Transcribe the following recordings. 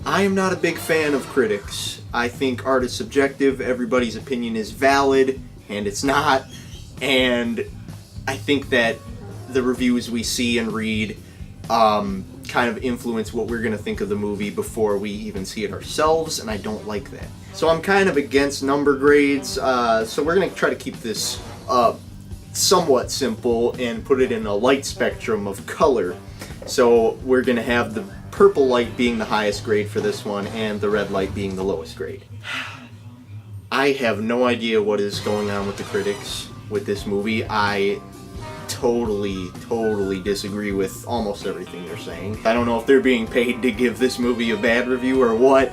I am not a big fan of critics. I think art is subjective, everybody's opinion is valid, and it's not. And I think that the reviews we see and read kind of influence what we're going to think of the movie before we even see it ourselves, and I don't like that. So I'm kind of against number grades, so we're going to try to keep this somewhat simple and put it in a light spectrum of color. So we're going to have the purple light being the highest grade for this one, and the red light being the lowest grade. I have no idea what is going on with the critics with this movie. I totally disagree with almost everything they're saying. I don't know if they're being paid to give this movie a bad review or what,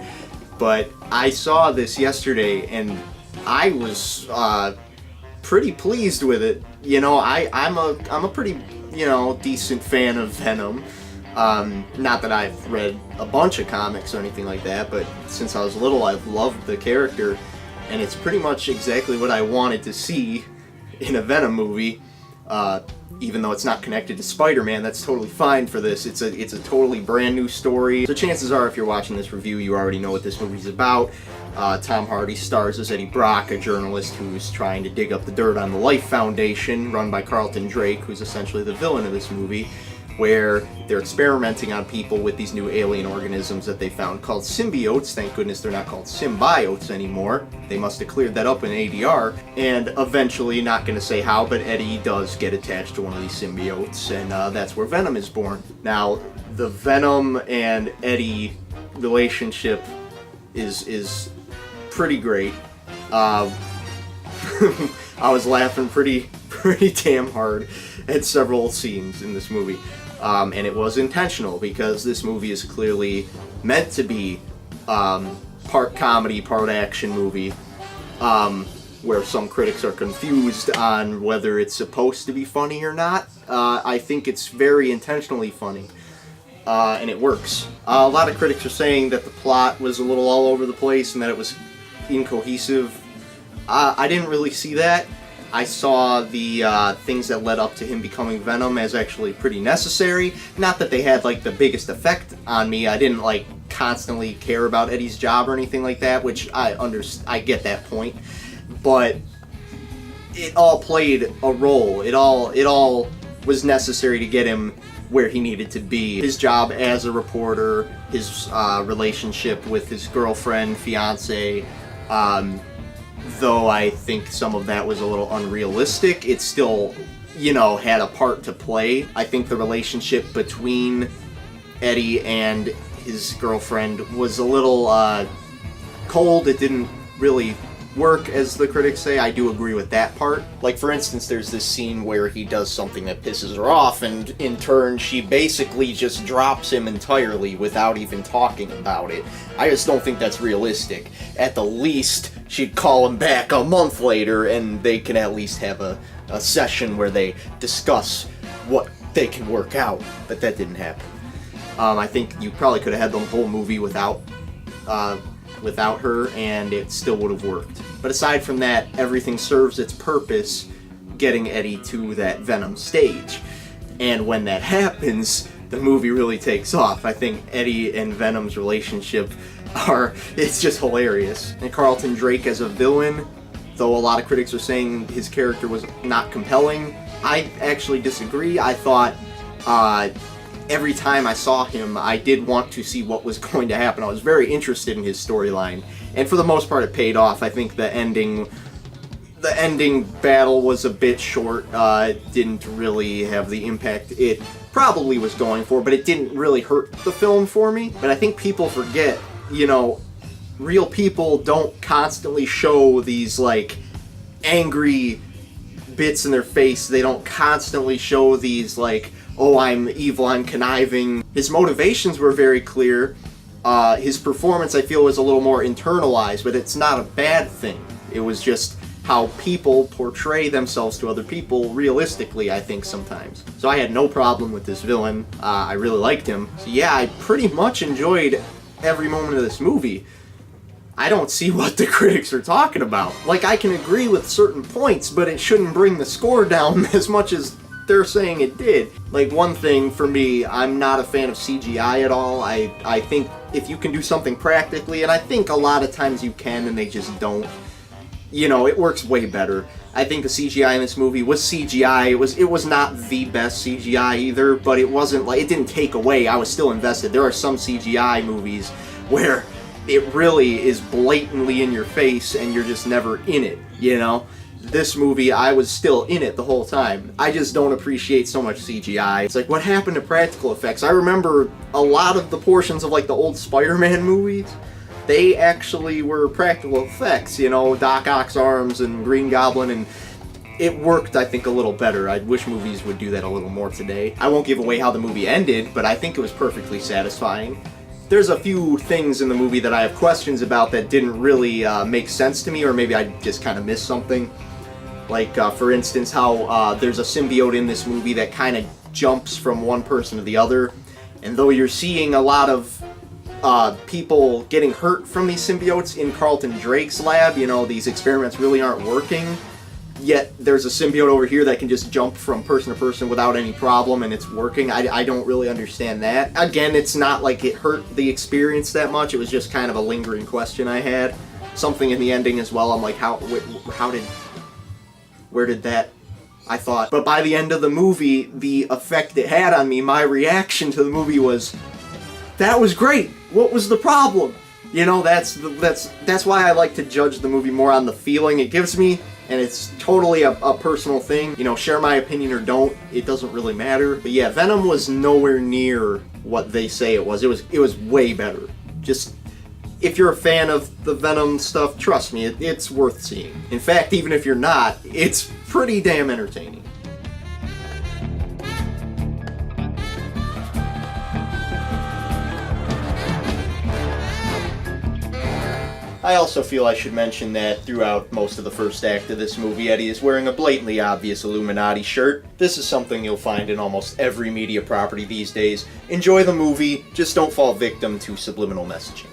but I saw this yesterday and I was pretty pleased with it. You know, I'm a pretty, you know, decent fan of Venom. Not that I've read a bunch of comics or anything like that, but since I was little I've loved the character, and it's pretty much exactly what I wanted to see in a Venom movie. Even though it's not connected to Spider-Man, that's totally fine for this. It's a totally brand new story. So chances are, if you're watching this review, you already know what this movie's about. Tom Hardy stars as Eddie Brock, a journalist who's trying to dig up the dirt on the Life Foundation, run by Carlton Drake, who's essentially the villain of this movie, where they're experimenting on people with these new alien organisms that they found called symbiotes. Thank goodness they're not called symbiotes anymore. They must have cleared that up in ADR. And eventually, not going to say how, but Eddie does get attached to one of these symbiotes, and that's where Venom is born. Now, the Venom and Eddie relationship is pretty great. I was laughing pretty damn hard at several scenes in this movie. And it was intentional, because this movie is clearly meant to be part comedy, part action movie, where some critics are confused on whether it's supposed to be funny or not. I think it's very intentionally funny, and it works. A lot of critics are saying that the plot was a little all over the place and that it was incohesive. I didn't really see that. I saw the things that led up to him becoming Venom as actually pretty necessary. Not that they had like the biggest effect on me. I didn't like constantly care about Eddie's job or anything like that, which I get that point. But it all played a role. It all was necessary to get him where he needed to be. His job as a reporter, his relationship with his girlfriend, fiance, though I think some of that was a little unrealistic, it still, you know, had a part to play. I think the relationship between Eddie and his girlfriend was a little cold. It didn't really work, as the critics say. I do agree with that part. Like, for instance, there's this scene where he does something that pisses her off, and in turn she basically just drops him entirely without even talking about it. I just don't think that's realistic. At the least, she'd call him back a month later and they can at least have a session where they discuss what they can work out, but that didn't happen. I think you probably could have had the whole movie without her, and it still would have worked. But aside from that, everything serves its purpose, getting Eddie to that Venom stage. And when that happens, the movie really takes off. I think Eddie and Venom's relationship it's just hilarious. And Carlton Drake as a villain, though a lot of critics are saying his character was not compelling, I actually disagree. I thought every time I saw him, I did want to see what was going to happen. I was very interested in his storyline, and for the most part it paid off. I think the ending battle was a bit short. It didn't really have the impact it probably was going for, but it didn't really hurt the film for me. But I think people forget, you know, real people don't constantly show these like angry bits in their face. They don't constantly show these like, oh, I'm evil, I'm conniving. His motivations were very clear. His performance, I feel, was a little more internalized, but it's not a bad thing. It was just how people portray themselves to other people realistically, I think, sometimes. So I had no problem with this villain. I really liked him. So yeah, I pretty much enjoyed every moment of this movie. I don't see what the critics are talking about. Like, I can agree with certain points, but it shouldn't bring the score down as much as they're saying it did. Like, one thing for me, I'm not a fan of CGI at all. I think if you can do something practically, and I think a lot of times you can and they just don't, you know, it works way better. I think the CGI in this movie was CGI. It was not the best CGI either, but it wasn't like, it didn't take away. I was still invested. There are some CGI movies where it really is blatantly in your face and you're just never in it, you know? This movie, I was still in it the whole time. I just don't appreciate so much CGI. It's like, what happened to practical effects? I remember a lot of the portions of like the old Spider-Man movies, they actually were practical effects, you know, Doc Ock's arms and Green Goblin, and it worked, I think, a little better. I wish movies would do that a little more today. I won't give away how the movie ended, but I think it was perfectly satisfying. There's a few things in the movie that I have questions about that didn't really make sense to me, or maybe I just kind of missed something. Like, for instance, how there's a symbiote in this movie that kind of jumps from one person to the other. And though you're seeing a lot of people getting hurt from these symbiotes in Carlton Drake's lab, you know, these experiments really aren't working, yet there's a symbiote over here that can just jump from person to person without any problem and it's working. I don't really understand that. Again, it's not like it hurt the experience that much, it was just kind of a lingering question I had. Something in the ending as well, I'm like, where did that, I thought. But by the end of the movie, the effect it had on me, my reaction to the movie was, that was great! What was the problem? You know, that's why I like to judge the movie more on the feeling it gives me, and it's totally a personal thing. You know, share my opinion or don't, it doesn't really matter. But yeah, Venom was nowhere near what they say it was. It was way better. Just, if you're a fan of the Venom stuff, trust me, it's worth seeing. In fact, even if you're not, it's pretty damn entertaining. I also feel I should mention that throughout most of the first act of this movie, Eddie is wearing a blatantly obvious Illuminati shirt. This is something you'll find in almost every media property these days. Enjoy the movie, just don't fall victim to subliminal messaging.